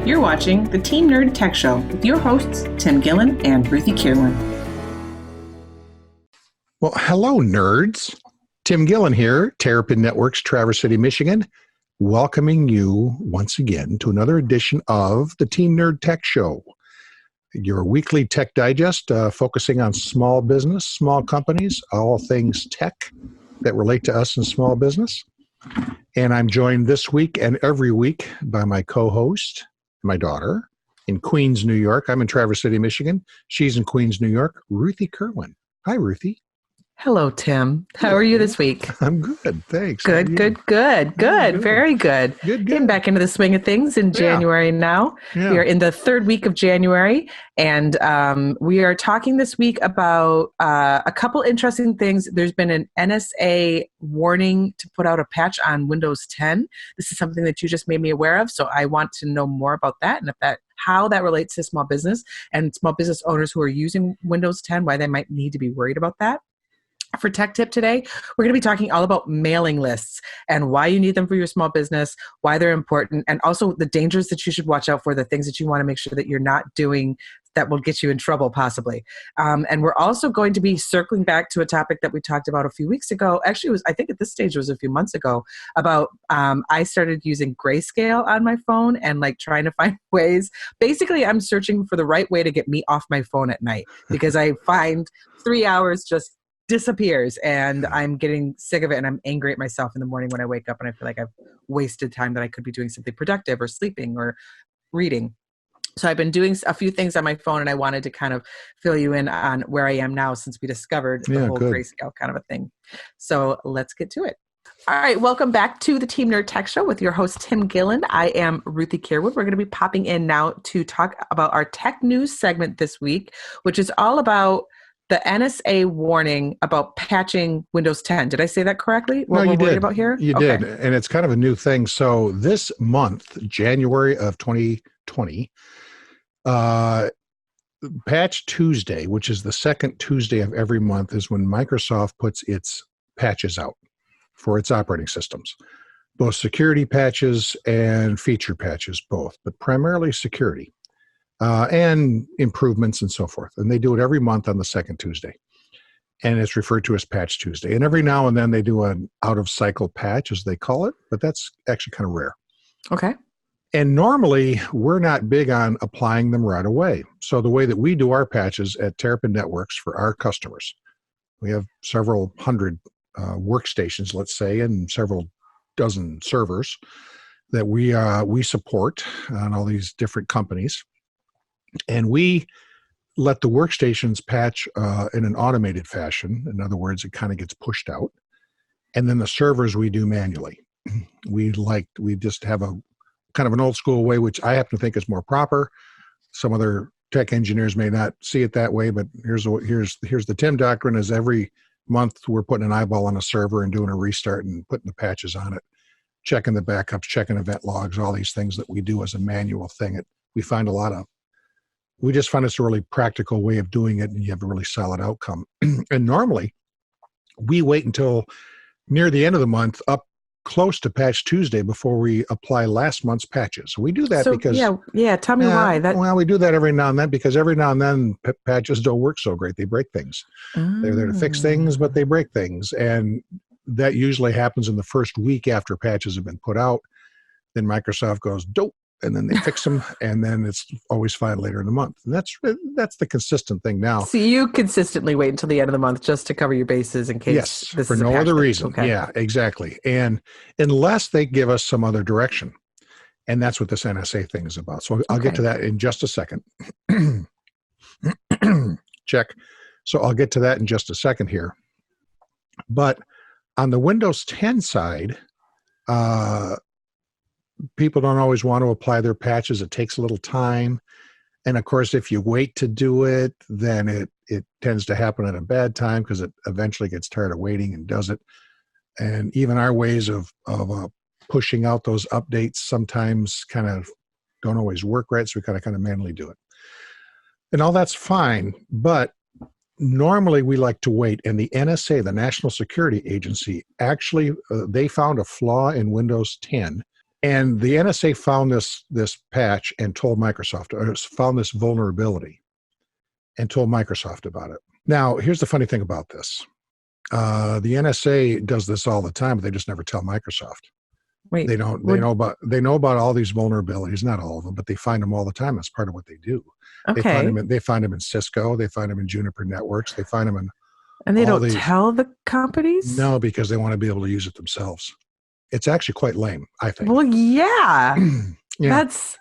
You're watching the Team Nerd Tech Show with your hosts, Tim Gillen and Ruthie Kierlin. Well, hello, nerds. Tim Gillen here, Terrapin Networks, Traverse City, Michigan, welcoming you once again to another edition of the Team Nerd Tech Show, your weekly tech digest focusing on small business, small companies, all things tech that relate to us in small business. And I'm joined this week and every week by my co-host, my daughter, in Queens, New York. I'm in Traverse City, Michigan. She's in Queens, New York, Ruthie Kerwin. Hi, Ruthie. Hello, Tim. How are you this week? I'm good, thanks. Good. Very good. Good. Getting back into the swing of things in January now. Yeah. We are in the third week of January, and we are talking this week about a couple interesting things. There's been an NSA warning to put out a patch on Windows 10. This is something that you just made me aware of, so I want to know more about that and how that relates to small business and small business owners who are using Windows 10, why they might need to be worried about that. For Tech Tip today, we're going to be talking all about mailing lists and why you need them for your small business, why they're important, and also the dangers that you should watch out for, the things that you want to make sure that you're not doing that will get you in trouble possibly. And we're also going to be circling back to a topic that we talked about a few weeks ago. Actually, I think at this stage it was a few months ago, about I started using grayscale on my phone and like trying to find ways. Basically, I'm searching for the right way to get me off my phone at night because I find 3 hours just disappears and I'm getting sick of it and I'm angry at myself in the morning when I wake up and I feel like I've wasted time that I could be doing something productive or sleeping or reading. So I've been doing a few things on my phone and I wanted to kind of fill you in on where I am now since we discovered the whole grayscale kind of a thing. So let's get to it. All right, welcome back to the Team Nerd Tech Show with your host, Tim Gillen. I am Ruthie Kierwood. We're going to be popping in now to talk about our tech news segment this week, which is all about the NSA warning about patching Windows 10. Did I say that correctly? What we're worried about here? You did, and it's kind of a new thing. So this month, January of 2020, Patch Tuesday, which is the second Tuesday of every month, is when Microsoft puts its patches out for its operating systems, both security patches and feature patches, both, but primarily security. And improvements and so forth. And they do it every month on the second Tuesday. And it's referred to as Patch Tuesday. And every now and then they do an out-of-cycle patch, as they call it, but that's actually kind of rare. Okay. And normally, we're not big on applying them right away. So the way that we do our patches at Terrapin Networks for our customers, we have several hundred workstations, let's say, and several dozen servers that we support on all these different companies. And we let the workstations patch in an automated fashion. In other words, it kind of gets pushed out. And then the servers we do manually. We just have a kind of an old school way, which I happen to think is more proper. Some other tech engineers may not see it that way, but here's the Tim doctrine: is every month we're putting an eyeball on a server and doing a restart and putting the patches on it, checking the backups, checking event logs, all these things that we do as a manual thing. We just find it's a really practical way of doing it, and you have a really solid outcome. And normally, we wait until near the end of the month, up close to Patch Tuesday, before we apply last month's patches. We do that because... tell me why. Well, we do that every now and then because every now and then patches don't work so great. They break things. They're there to fix things, but they break things. And that usually happens in the first week after patches have been put out. Then Microsoft goes, dope. And then they fix them, and then it's always fine later in the month. And that's the consistent thing now. So you consistently wait until the end of the month just to cover your bases in case. Yes, for no other reason. Okay. Yeah, exactly. And unless they give us some other direction, and that's what this NSA thing is about. So I'll get to that in just a second. Check. So I'll get to that in just a second here. But on the Windows 10 side, people don't always want to apply their patches. It takes a little time. And of course, if you wait to do it, then it tends to happen at a bad time because it eventually gets tired of waiting and does it. And even our ways of pushing out those updates sometimes kind of don't always work right. So we kind of manually do it. And all that's fine. But normally we like to wait. And the NSA, the National Security Agency, actually, they found a flaw in Windows 10. And the NSA found this patch and told Microsoft, or found this vulnerability and told Microsoft about it. Now, here's the funny thing about this. The NSA does this all the time, but they just never tell Microsoft. Wait, They know about all these vulnerabilities, not all of them, but they find them all the time. That's part of what they do. okay. They find them in Cisco, they find them in Juniper Networks, they find them in And they all don't these. tell the companies? No, because they want to be able to use it themselves. It's actually quite lame, I think. Well, yeah. Yeah. That's,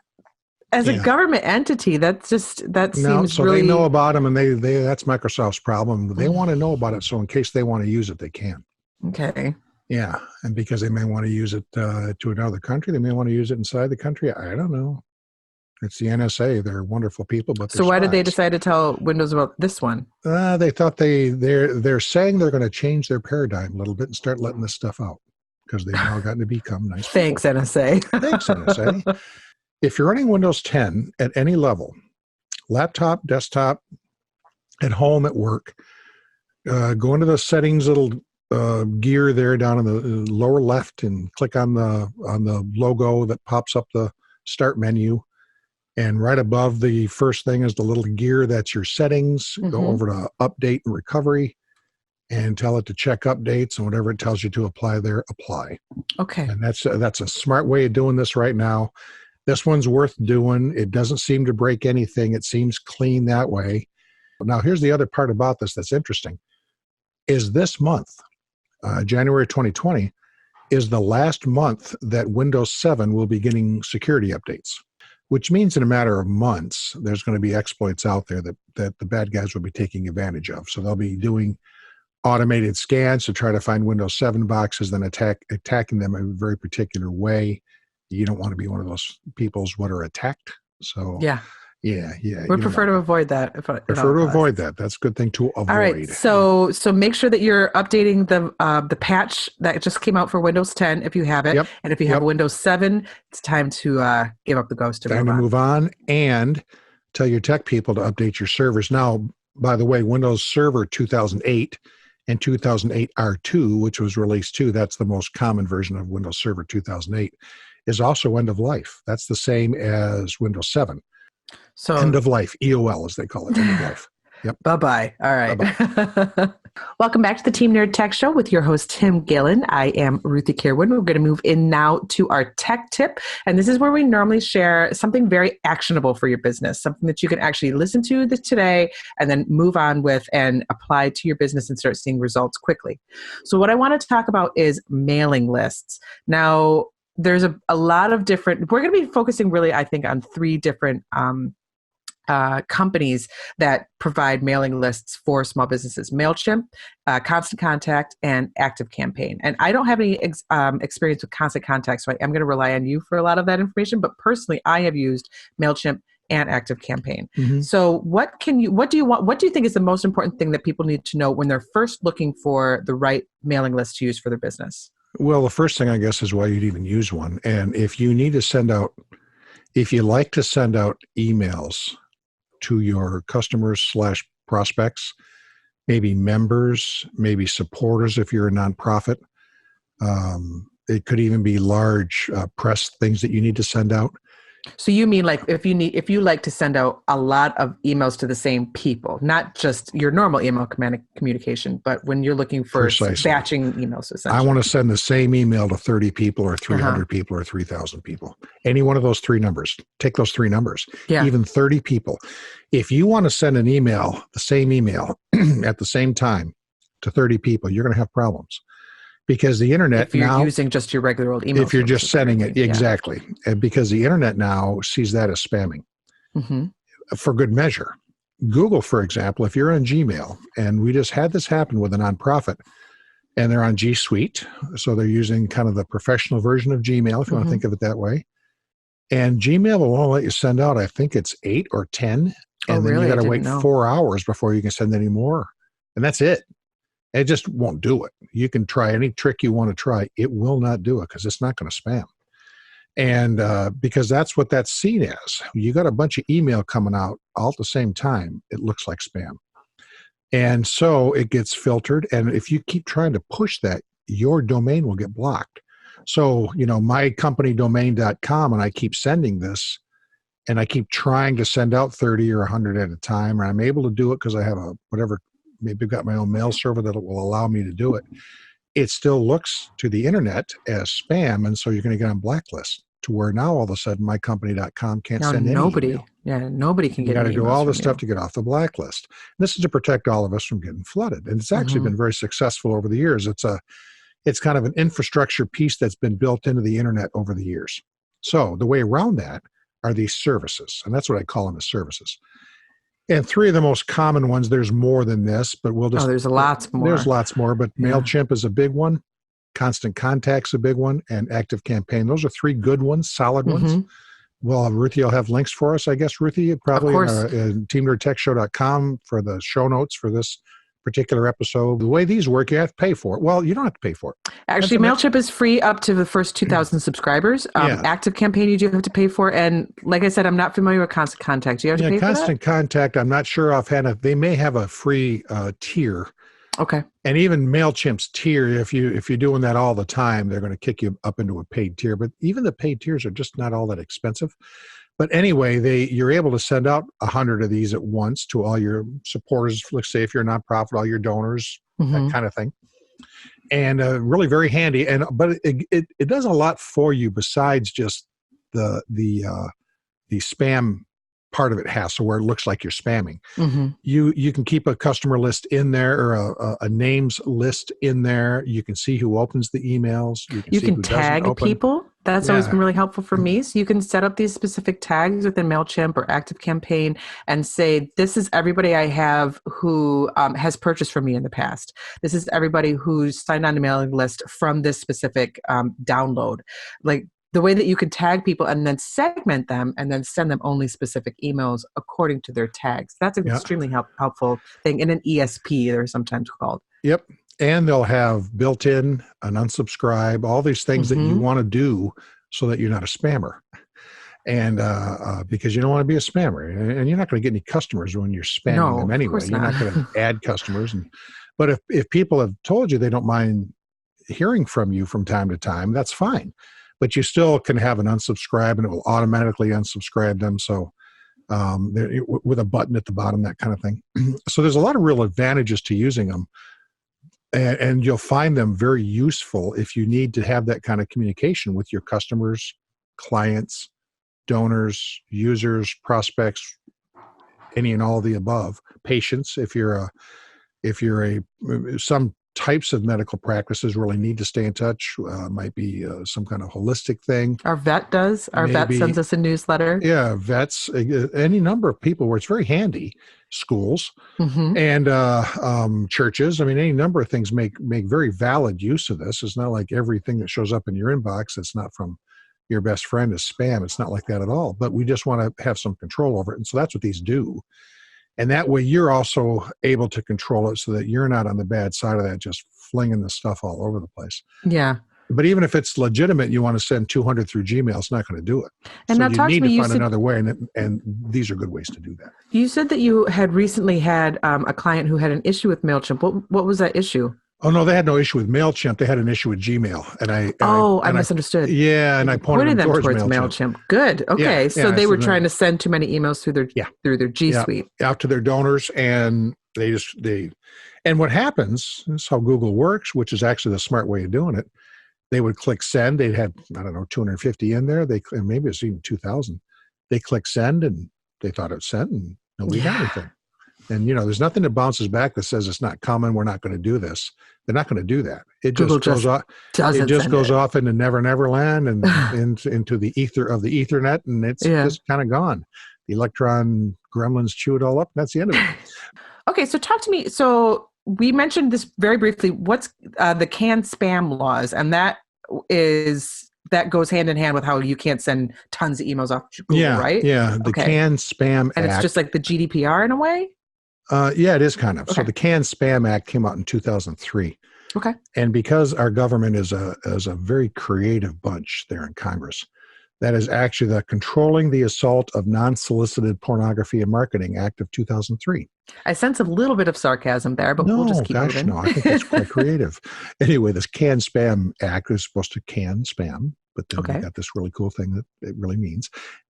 as a government entity, that seems so really... they know about them, and they that's Microsoft's problem. They want to know about it, so in case they want to use it, they can. Okay. Yeah, and because they may want to use it to another country, they may want to use it inside the country. I don't know. It's the NSA. They're wonderful people, but they're So why did they spies. decide to tell Windows about this one? They thought they're saying they're going to change their paradigm a little bit and start letting this stuff out because they've now gotten to become nice people. Thanks, NSA. Thanks, NSA. If you're running Windows 10 at any level, laptop, desktop, at home, at work, go into the settings little gear there down in the lower left and click on the logo that pops up the start menu. And right above the first thing is the little gear that's your settings. Mm-hmm. Go over to update and recovery and tell it to check updates, and whatever it tells you to apply there, apply. Okay. And that's a smart way of doing this right now. This one's worth doing. It doesn't seem to break anything. It seems clean that way. Now, here's the other part about this that's interesting, is this month, January 2020, is the last month that Windows 7 will be getting security updates, which means in a matter of months, there's going to be exploits out there that the bad guys will be taking advantage of. So they'll be doing automated scans to try to find Windows 7 boxes, then attacking them in a very particular way. You don't want to be one of those people's what are attacked. So yeah. We prefer to avoid that. Avoid that. That's a good thing to avoid. All right. So make sure that you're updating the patch that just came out for Windows 10 if you have it. Yep. And if you have Windows 7, it's time to give up the ghost. Time to move on and tell your tech people to update your servers. Now, by the way, Windows Server 2008 and 2008 R2, which was released 2, that's the most common version of Windows Server 2008, is also end of life. That's the same as Windows 7. So end of life, EOL as they call it, end of life. Yep. Bye-bye. All right. Bye-bye. Welcome back to the Team Nerd Tech Show with your host, Tim Gillen. I am Ruthie Kierwood. We're going to move in now to our tech tip. And this is where we normally share something very actionable for your business, something that you can actually listen to today and then move on with and apply to your business and start seeing results quickly. So what I want to talk about is mailing lists. Now, there's a lot of different, we're going to be focusing really, I think, on 3 different companies that provide mailing lists for small businesses: MailChimp, Constant Contact, and ActiveCampaign. And I don't have any experience with Constant Contact, so I'm going to rely on you for a lot of that information. But personally, I have used MailChimp and ActiveCampaign. Mm-hmm. So what do you think is the most important thing that people need to know when they're first looking for the right mailing list to use for their business? Well, the first thing, I guess, is why you'd even use one. And if you like to send out emails to your customers / prospects, maybe members, maybe supporters if you're a nonprofit. It could even be large press things that you need to send out. So you mean like if you like to send out a lot of emails to the same people, not just your normal email communication, but when you're looking for batching emails, essentially. I want to send the same email to 30 people or 300 people or 3,000 people. Any one of those 3 numbers. Take those 3 numbers. Yeah. Even 30 people. If you want to send an email, the same email at the same time to 30 people, you're going to have problems. Because the internet if you're now, using just your regular old email, if you're just sending it, exactly, and because the internet now sees that as spamming, for good measure. Google, for example, if you're on Gmail, and we just had this happen with a nonprofit, and they're on G Suite, so they're using kind of the professional version of Gmail, if you want to think of it that way. And Gmail will only let you send out, I think it's 8 or 10, and then you got to wait 4 hours before you can send any more, and that's it. It just won't do it. You can try any trick you want to try. It will not do it because it's not going to spam. And because that's what that's seen as. You got a bunch of email coming out all at the same time, it looks like spam. And so it gets filtered. And if you keep trying to push that, your domain will get blocked. So, mycompanydomain.com, and I keep sending this, and I keep trying to send out 30 or 100 at a time, and I'm able to do it because I have maybe I've got my own mail server that will allow me to do it. It still looks to the internet as spam, and so you're going to get on blacklist, to where now all of a sudden mycompany.com can't send any email. Nobody can You get got to any do emails all from this stuff you. to get off the blacklist. And this is to protect all of us from getting flooded. And it's actually been very successful over the years. It's kind of an infrastructure piece that's been built into the internet over the years. So the way around that are these services, and that's what I call them, as services. And three of the most common ones, there's more than this, but There's lots more. There's lots more, but MailChimp is a big one. Constant Contact's a big one, and Active Campaign. Those are three good ones, solid ones. Well, Ruthie will have links for us, I guess, Ruthie, probably in teamnerdtechshow.com for the show notes for this particular episode. The way these work, you have to pay for it. Well, you don't have to pay for it. Actually, MailChimp is free up to the first 2,000 subscribers. Active Campaign, you do have to pay for. And like I said, I'm not familiar with Constant Contact. Do you have to pay for that? Constant Contact, I'm not sure offhand. They may have a free tier. Okay. And even MailChimp's tier, if you're doing that all the time, they're going to kick you up into a paid tier. But even the paid tiers are just not all that expensive. But anyway, you're able to send out 100 of these at once to all your supporters. Let's say if you're a nonprofit, all your donors, that kind of thing. And really very handy. But it does a lot for you besides just the spam part of it has, so where it looks like you're spamming. You can keep a customer list in there, or a names list in there. You can see who opens the emails. You can tag people. That's always been really helpful for me. So you can set up these specific tags within MailChimp or Active Campaign and say, this is everybody I have who has purchased from me in the past. This is everybody who's signed on the mailing list from this specific download. Like, the way that you can tag people and then segment them and then send them only specific emails according to their tags. That's an extremely helpful thing in an ESP, they're sometimes called. Yep. And they'll have built in an unsubscribe, all these things that you want to do so that you're not a spammer. And because you don't want to be a spammer. And you're not going to get any customers when you're spamming them anyway. You're not going to add customers. But if people have told you they don't mind hearing from you from time to time, that's fine. But you still can have an unsubscribe, and it will automatically unsubscribe them. So with a button at the bottom, that kind of thing. So there's a lot of real advantages to using them. And you'll find them very useful if you need to have that kind of communication with your customers, clients, donors, users, prospects, any and all of the above. Patients, if you're some types of medical practices really need to stay in touch. Might be some kind of holistic thing. Our vet does. Our vet sends us a newsletter. Yeah, vets, any number of people where it's very handy. Schools and churches. I mean, any number of things make very valid use of this. It's not like everything that shows up in your inbox that's not from your best friend is spam. It's not like that at all. But we just want to have some control over it. And so that's what these do. And that way you're also able to control it so that you're not on the bad side of that, just flinging the stuff all over the place. Yeah. But even if it's legitimate, you want to send 200 through Gmail, it's not going to do it. And so now you need to find another way, and these are good ways to do that. You said that you had recently had a client who had an issue with MailChimp. What was that issue? Oh, no, they had no issue with MailChimp. They had an issue with Gmail. And I misunderstood. And I pointed them towards MailChimp. Good. Okay. So they were trying to send too many emails through their G Suite. Out to their donors, and and what happens, this is how Google works, which is actually the smart way of doing it. They would click send. They'd had, 250 in there. And maybe it's even 2,000. They click send, and they thought it sent, and nobody got anything. And, there's nothing that bounces back that says it's not coming. We're not going to do this. They're not going to do that. It just goes off. It just goes off into never land and into the ether of the Ethernet, and it's just kind of gone. The electron gremlins chew it all up, and that's the end of it. Okay, so talk to me. So we mentioned this very briefly. What's the CAN spam laws? And that goes hand in hand with how you can't send tons of emails off Google, right? Yeah, the CAN Spam Act. And it's just like the GDPR in a way? Yeah, it is kind of. Okay. So the CAN Spam Act came out in 2003. Okay. And because our government is a very creative bunch there in Congress, That is actually the Controlling the Assault of Non-Solicited Pornography and Marketing Act of 2003. I sense a little bit of sarcasm there, but we'll just keep moving. No, I think that's quite creative. Anyway, this Can Spam Act is supposed to can spam, but then we got this really cool thing that it really means.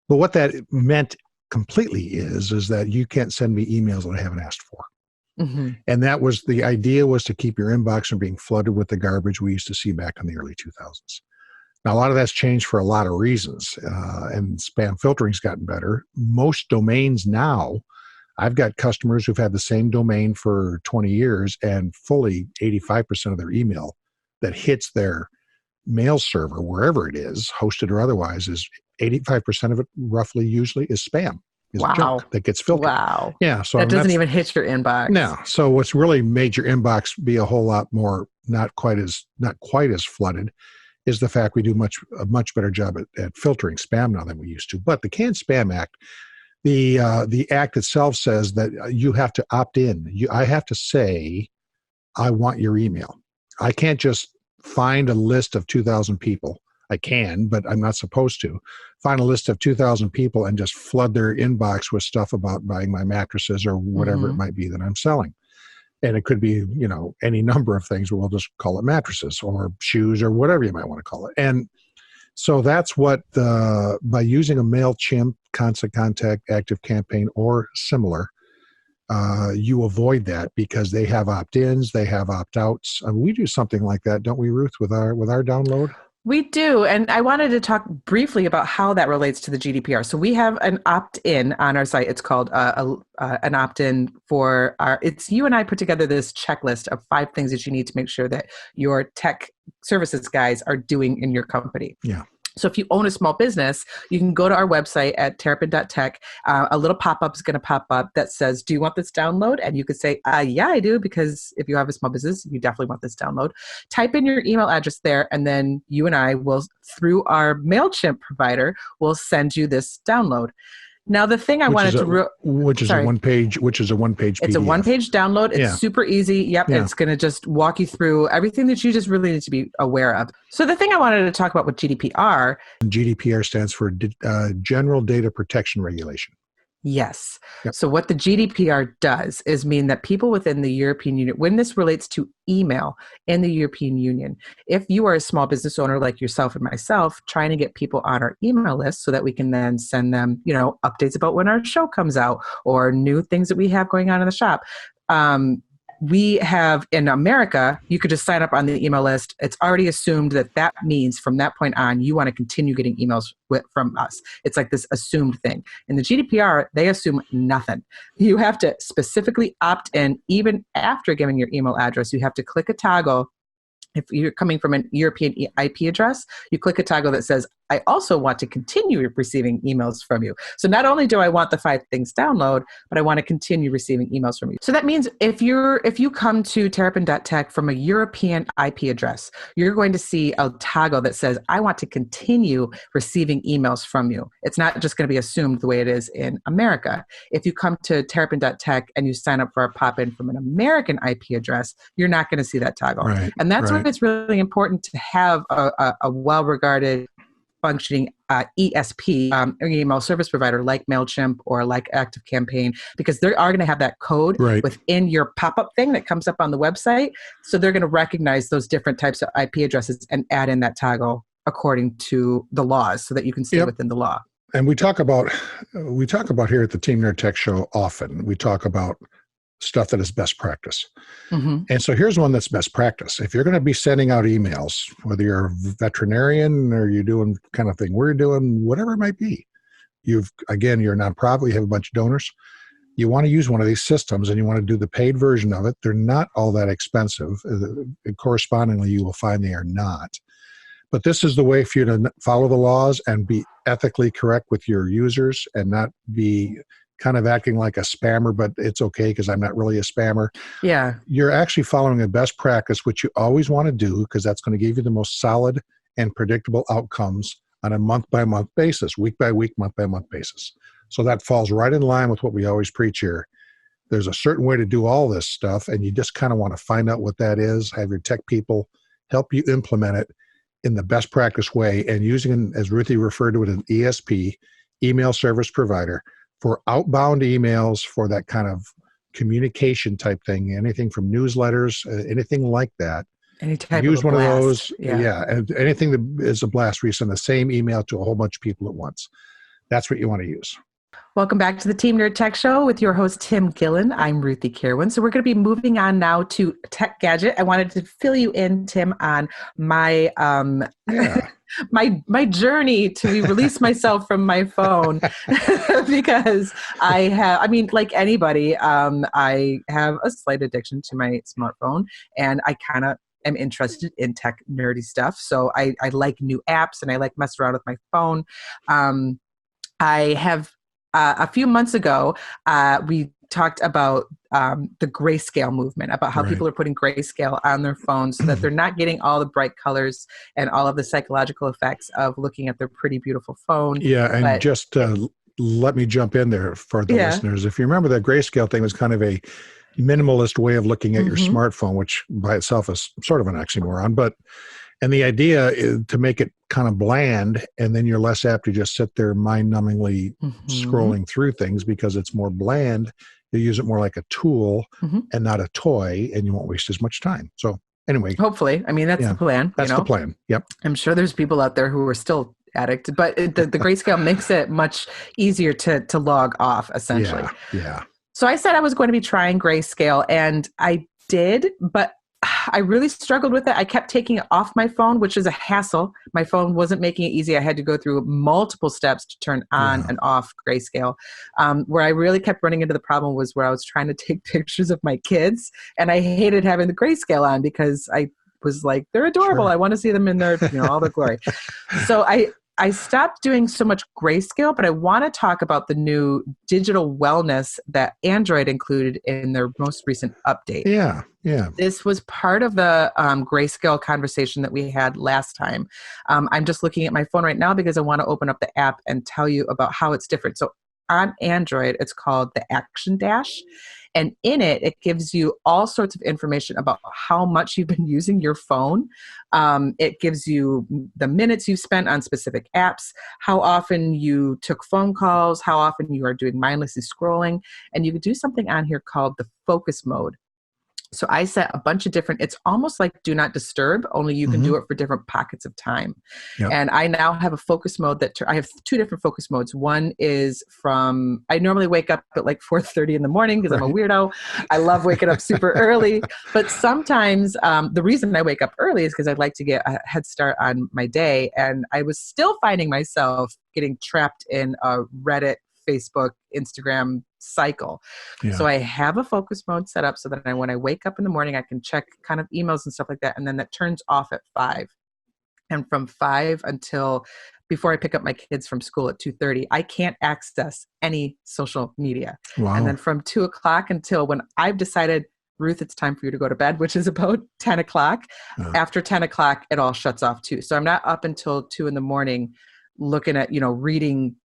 But what that meant completely is that you can't send me emails that I haven't asked for. Mm-hmm. And that was the idea, was to keep your inbox from being flooded with the garbage we used to see back in the early 2000s. Now, a lot of that's changed for a lot of reasons, and spam filtering's gotten better. Most domains now, I've got customers who've had the same domain for 20 years, and fully 85% of their email that hits their mail server, wherever it is, hosted or otherwise, is 85% of it roughly usually is spam, is junk that gets filtered. Wow. Yeah. So that doesn't even hit your inbox. No. So what's really made your inbox be a whole lot more, not quite as flooded, is the fact we do a much better job at filtering spam now than we used to. But the Can Spam Act, the act itself says that you have to opt in. I have to say, I want your email. I can't just find a list of 2,000 people. I can, but I'm not supposed to. Find a list of 2,000 people and just flood their inbox with stuff about buying my mattresses or whatever it might be that I'm selling. And it could be, any number of things, but we'll just call it mattresses or shoes or whatever you might want to call it. And so that's what, by using a MailChimp, Constant Contact, Active Campaign, or similar, you avoid that because they have opt-ins, they have opt-outs. We do something like that, don't we, Ruth, with our download? We do. And I wanted to talk briefly about how that relates to the GDPR. So we have an opt-in on our site. It's called an opt-in for it's you and I put together this checklist of 5 things that you need to make sure that your tech services guys are doing in your company. Yeah. So if you own a small business, you can go to our website at terrapin.tech. A little pop-up is going to pop up that says, do you want this download? And you could say, yeah, I do, because if you have a small business, you definitely want this download. Type in your email address there, and then you and I will, through our MailChimp provider, will send you this download. Now, the thing which is a one-page PDF. It's a one-page download. It's super easy. Yep. Yeah. It's going to just walk you through everything that you just really need to be aware of. So the thing I wanted to talk about with GDPR. GDPR stands for General Data Protection Regulation. Yes. Yep. So what the GDPR does is mean that people within the European Union, when this relates to email in the European Union, if you are a small business owner like yourself and myself, trying to get people on our email list so that we can then send them, updates about when our show comes out or new things that we have going on in the shop. We have in America, you could just sign up on the email list. It's already assumed that means from that point on, you want to continue getting emails from us. It's like this assumed thing. In the GDPR, they assume nothing. You have to specifically opt in. Even after giving your email address, you have to click a toggle. If you're coming from an European IP address, you click a toggle that says, I also want to continue receiving emails from you. So not only do I want the 5 things download, but I want to continue receiving emails from you. So that means if you come to terrapin.tech from a European IP address, you're going to see a toggle that says, I want to continue receiving emails from you. It's not just going to be assumed the way it is in America. If you come to terrapin.tech and you sign up for a pop-in from an American IP address, you're not going to see that toggle. Right, and that's why it's really important to have a well-regarded functioning ESP, email service provider like MailChimp or like Active Campaign, because they are going to have that code within your pop-up thing that comes up on the website. So they're going to recognize those different types of IP addresses and add in that toggle according to the laws so that you can stay within the law. And we talk about here at the Team Nerd Tech Show often, we talk about stuff that is best practice. Mm-hmm. And so here's one that's best practice. If you're going to be sending out emails, whether you're a veterinarian or you're doing kind of thing we're doing, whatever it might be, you're a nonprofit, you have a bunch of donors, you want to use one of these systems and you want to do the paid version of it. They're not all that expensive. Correspondingly, you will find they are not. But this is the way for you to follow the laws and be ethically correct with your users and not be kind of acting like a spammer, but it's okay because I'm not really a spammer. Yeah. You're actually following a best practice, which you always want to do because that's going to give you the most solid and predictable outcomes on a month-by-month basis, week-by-week, month-by-month basis. So that falls right in line with what we always preach here. There's a certain way to do all this stuff, and you just kind of want to find out what that is, have your tech people help you implement it, in the best practice way and using, as Ruthie referred to it, an ESP, email service provider, for outbound emails, for that kind of communication type thing, anything from newsletters, anything like that. Any type Use of a one blast. of those. Yeah. And anything that is a blast where you send the same email to a whole bunch of people at once. That's what you want to use. Welcome back to the Team Nerd Tech Show with your host, Tim Gillen. I'm Ruthie Kirwan. So we're going to be moving on now to Tech Gadget. I wanted to fill you in, Tim, on my my journey to release myself from my phone because like anybody, I have a slight addiction to my smartphone, and I kind of am interested in tech nerdy stuff. So I like new apps and I like messing around with my phone. I have a few months ago, we talked about the grayscale movement, about how people are putting grayscale on their phones so that they're not getting all the bright colors and all of the psychological effects of looking at their pretty, beautiful phone. Yeah, and just let me jump in there for the listeners. If you remember, that grayscale thing was kind of a minimalist way of looking at your smartphone, which by itself is sort of an oxymoron, and the idea is to make it kind of bland, and then you're less apt to just sit there mind-numbingly scrolling through things because it's more bland. You use it more like a tool and not a toy, and you won't waste as much time. So anyway. Hopefully. I mean, that's the plan. That's the plan. Yep. I'm sure there's people out there who are still addicts, but the grayscale makes it much easier to log off, essentially. Yeah. So I said I was going to be trying grayscale, and I did, but I really struggled with it. I kept taking it off my phone, which is a hassle. My phone wasn't making it easy. I had to go through multiple steps to turn on and off grayscale. Where I really kept running into the problem was where I was trying to take pictures of my kids, and I hated having the grayscale on because I was like, they're adorable. Sure. I want to see them in their, all their glory. So I stopped doing so much grayscale, but I want to talk about the new digital wellness that Android included in their most recent update. Yeah. This was part of the grayscale conversation that we had last time. I'm just looking at my phone right now because I want to open up the app and tell you about how it's different. So on Android, it's called the Action Dash. And in it, it gives you all sorts of information about how much you've been using your phone. It gives you the minutes you've spent on specific apps, how often you took phone calls, how often you are doing mindlessly scrolling. And you can do something on here called the focus mode. So I set a bunch of different, it's almost like do not disturb, only you can do it for different pockets of time. Yep. And I now have a focus mode I have two different focus modes. One is I normally wake up at like 4:30 in the morning because I'm a weirdo. I love waking up super early. But sometimes the reason I wake up early is because I'd like to get a head start on my day. And I was still finding myself getting trapped in a Reddit, Facebook, Instagram cycle. Yeah. So I have a focus mode set up so that when I wake up in the morning, I can check kind of emails and stuff like that. And then that turns off at 5. And from 5 until before I pick up my kids from school at 2:30, I can't access any social media. Wow. And then from 2 o'clock until when I've decided, Ruth, it's time for you to go to bed, which is about 10 o'clock. After 10 o'clock, it all shuts off too. So I'm not up until 2 in the morning looking at, reading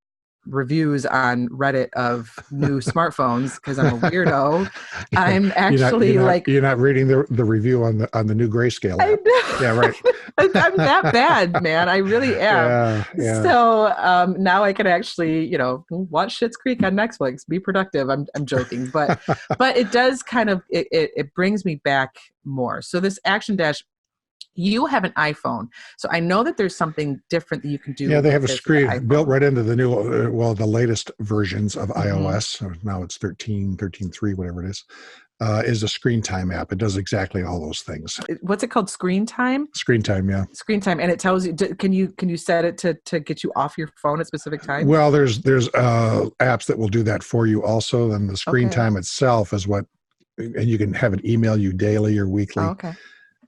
reviews on Reddit of new smartphones because I'm a weirdo. I'm actually you're not reading the review on the new grayscale app. I know. Yeah, right. I'm that bad, man. I really am. Yeah. So now I can actually, watch Schitt's Creek on Netflix. Be productive. I'm joking, but it does kind of it brings me back more. So this Action Dash. You have an iPhone, so I know that there's something different that you can do. Yeah, they have a screen built right into the new, the latest versions of iOS. Now it's 13.3, whatever it is a screen time app. It does exactly all those things. What's it called? Screen time? Screen time, yeah. Screen time, and it tells you. Can you set it to get you off your phone at specific times? Well, there's apps that will do that for you also. And the screen time itself is and you can have it email you daily or weekly. Oh, okay.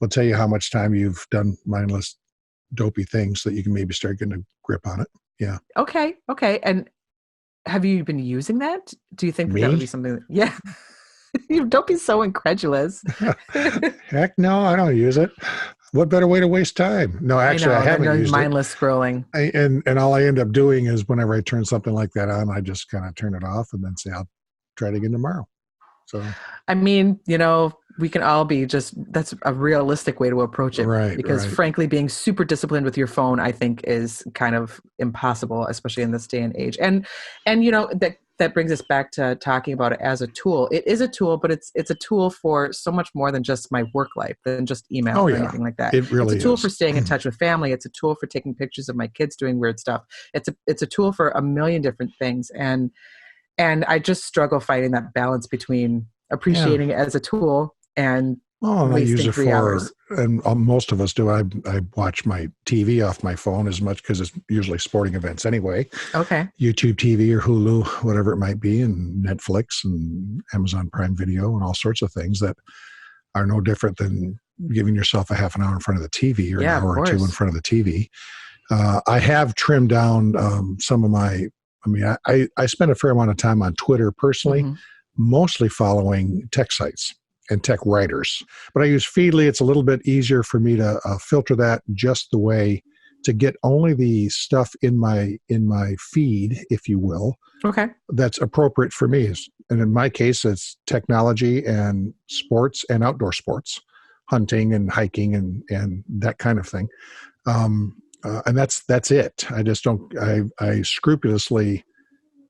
Will tell you how much time you've done mindless, dopey things so that you can maybe start getting a grip on it. Yeah. Okay. And have you been using that? Do you think that would be something? Yeah. You don't be so incredulous. Heck no, I don't use it. What better way to waste time? No, actually, I haven't used mindless scrolling. And all I end up doing is whenever I turn something like that on, I just kind of turn it off and then say I'll try it again tomorrow. So, I mean, we can all be that's a realistic way to approach it. Right, because right. frankly, being super disciplined with your phone, I think, is kind of impossible, especially in this day and age. And that brings us back to talking about it as a tool. It is a tool, but it's a tool for so much more than just my work life, than just email Oh, or yeah. anything like that. It really it's a tool is. for staying in touch with family. It's a tool for taking pictures of my kids doing weird stuff. It's a tool for a million different things. And I just struggle finding that balance between Yeah. appreciating it as a tool and Oh, and I use wasting it 3 hours. and most of us do. I watch my TV off my phone as much because it's usually sporting events anyway. Okay. YouTube TV or Hulu, whatever it might be, and Netflix and Amazon Prime Video and all sorts of things that are no different than giving yourself a half an hour in front of the TV or Yeah, an of hour or two in course. front of the TV. I have trimmed down some of my, I spend a fair amount of time on Twitter personally, Mhm. mostly following tech sites and tech writers. But I use Feedly. It's a little bit easier for me to filter that just the way to get only the stuff in my feed, if you will, Okay. that's appropriate for me. And in my case, it's technology and sports and outdoor sports, hunting and hiking and that kind of thing. And that's it. I just don't. I scrupulously,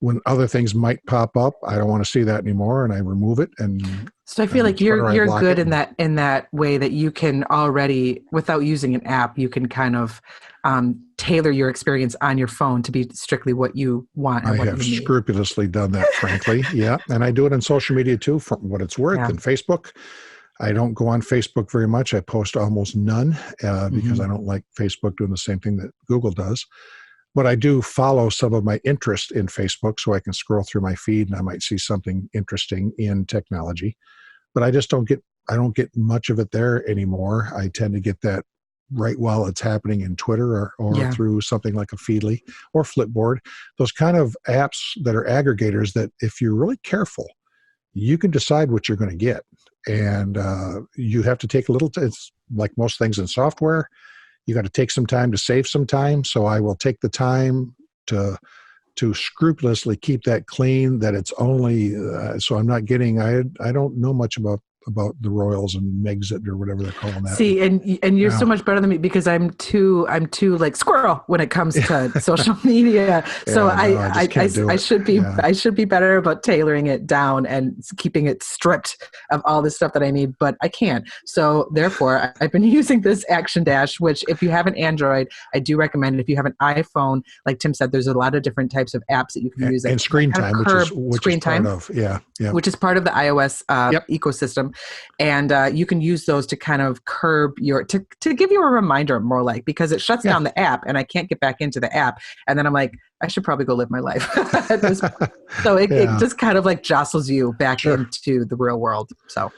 when other things might pop up, I don't want to see that anymore, and I remove it. And So I feel like Twitter, I you're block good it. in that way, that you can already, without using an app, you can kind of tailor your experience on your phone to be strictly what you want and I what have you need. scrupulously done that, frankly. Yeah, and I do it on social media too, for what it's worth. Yeah. And Facebook, I don't go on Facebook very much. I post almost none because Mhm. I don't like Facebook doing the same thing that Google does. But I do follow some of my interest in Facebook, so I can scroll through my feed and I might see something interesting in technology. But I just I don't get much of it there anymore. I tend to get that right while it's happening in Twitter or Yeah. through something like a Feedly or Flipboard. Those kind of apps that are aggregators that, if you're really careful, you can decide what you're going to get. And you have to take a little, it's like most things in software, you got to take some time to save some time. So I will take the time to scrupulously keep that clean, that it's only so I'm not getting, I don't know much about the Royals and Megxit or whatever they're calling that. See, and you're so Yeah. much better than me, because I'm too like squirrel when it comes to social media. So Yeah, no, I just can't do I it. should be Yeah. I should be better about tailoring it down and keeping it stripped of all the stuff that I need, but I can't. So therefore, I've been using this Action Dash, which, if you have an Android, I do recommend it. If you have an iPhone, like Tim said, there's a lot of different types of apps that you can use. And screen kind of time, curb which screen is part time, of, yeah. which is part of the iOS Yep. ecosystem. And you can use those to kind of curb to give you a reminder, more like, because it shuts Yeah. down the app and I can't get back into the app. And then I'm like, I should probably go live my life. So it just kind of like jostles you back Sure. into the real world. So,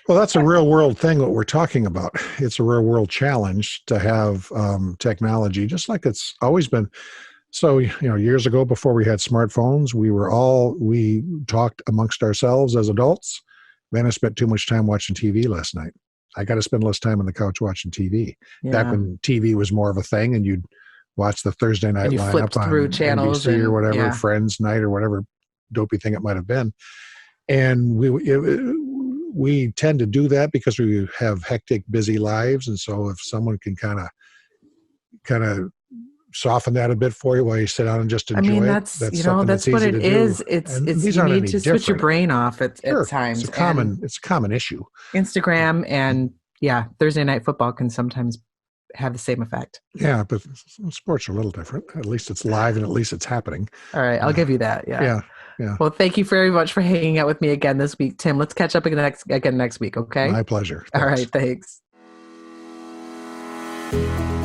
Well, that's a real world thing, what we're talking about. It's a real world challenge to have technology, just like it's always been. So, years ago, before we had smartphones, we talked amongst ourselves as adults. Man, I spent too much time watching TV last night. I got to spend less time on the couch watching TV. Back yeah. when TV was more of a thing, and you'd watch the Thursday night And you flipped lineup through on channels NBC or and whatever, yeah. Friends Night or whatever dopey thing it might have been. And we tend to do that because we have hectic, busy lives. And so if someone can kind of soften that a bit for you while you sit down and just enjoy it, that's something that's that's what easy it to do. is. It's And these you aren't need any to switch your different. brain off at Sure, times. it's a common issue. Instagram and Thursday Night Football can sometimes have the same effect. Yeah, but sports are a little different. At least it's live and at least it's happening. All right, I'll give you that. Yeah. Yeah. Well, thank you very much for hanging out with me again this week, Tim. Let's catch up again next week, okay? My pleasure. All Thanks. right, thanks.